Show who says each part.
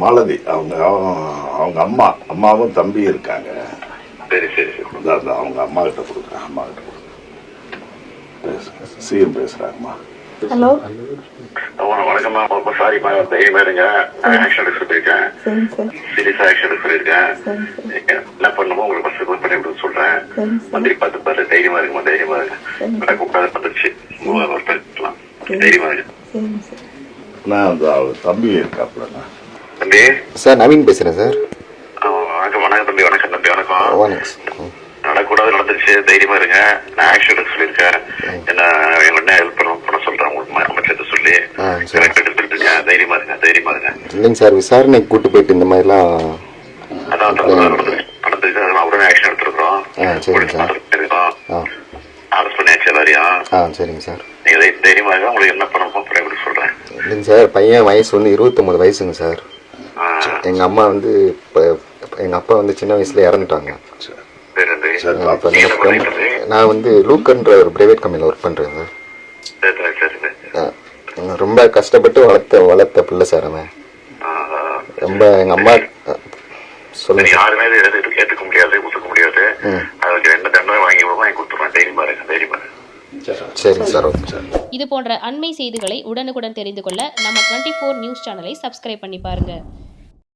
Speaker 1: மாலதி அவங்க அவங்க அம்மாவும் தம்பி இருக்காங்க.
Speaker 2: சரி சரி சரி.
Speaker 1: அவங்க அம்மா கிட்ட கொடுக்குறேன். அம்மா கிட்ட கொடுக்குறேன். பேசுங்க. சிஎம் பேசுறாங்கம்மா.
Speaker 3: ஹலோ
Speaker 2: வணக்கம்மா. ரொம்ப சாரிம்மா. தைரியமா இருங்க. ஆக்ஷன் எடுக்க சொல்லியிருக்கேன். சீரியஸா ஆக்ஷன் எடுக்க சொல்லியிருக்கேன். என்ன பண்ணுமோ உங்களுக்கு பஸ் பண்ணி விட சொல்றேன். மந்திரி பார்த்து பாரு. தைரியமா இருக்குமா? தைரியமா இருக்கு. கூப்பிடாத வந்துருச்சு. தைரியமா இருக்கு.
Speaker 1: நான் அந்த தம்பி இருக்காப்புலண்ணா.
Speaker 2: தம்பி
Speaker 4: சார் நவீன் பேசுகிறேன் சார்.
Speaker 2: வணக்கம். வணக்கம் தம்பி. வணக்கம் தம்பி. வணக்கம்.
Speaker 4: வணக்கம்.
Speaker 2: நடக்கூடாது நடந்துருச்சு. தைரியமா இருங்க. நான் ஆக்ஷன் எடுக்க சொல்லியிருக்கேன். என்ன என்ன ஹெல்ப் பண்ண சொல்றேன். உங்களுக்கு அமைச்சர் சொல்லி சொல்லிட்டு இருக்கேன். தைரியமா இருங்க. தைரியமா இருங்க.
Speaker 4: இல்லைங்க சார், விசாரணைக்கு கூட்டு போயிட்டு இந்த மாதிரிலாம்
Speaker 2: அதான் நடந்துருக்கு. உடனே ஆக்ஷன் எடுத்துருக்கோம்.
Speaker 4: சரிங்க சார்.
Speaker 2: அரெஸ்ட் பண்ணியாச்சு எல்லாரையும்.
Speaker 4: சரிங்க சார்.
Speaker 2: நீங்க தைரியமா இருங்க. உங்களுக்கு என்ன பண்ணணுமோ எப்படி சொல்றேன்.
Speaker 4: இல்லைங்க சார், பையன் வயசு வந்து 29 வயசுங்க சார். எங்கள் அம்மா வந்து இப்போ எங்கள் அப்பா வந்து சின்ன வயசுல இறந்துட்டாங்க. நான் வந்து லூக்கன்ற ஒரு பிரைவேட் கம்பெனியில் ஒர்க் பண்ணுறேன் சார். ரொம்ப கஷ்டப்பட்டு வளர்த்த பிள்ளை சார் அவன். ரொம்ப எங்கள் அம்மா சொல்லுங்க.
Speaker 2: யாருமே ஏற்றுக்க முடியாது, ஒத்துக்க முடியாது. அதுக்கு என்ன தண்டனை வாங்கி கொடுத்துருவேன். தைரியமா இருங்க. தைரியமா இருங்க.
Speaker 4: சரிங்க சார். Okay sir.
Speaker 5: இது போன்ற அண்மை செய்திகளை உடனுக்குடன் தெரிந்து கொள்ள நம்ம 24 நியூஸ் சேனலை சப்ஸ்கிரைப் பண்ணி பாருங்க.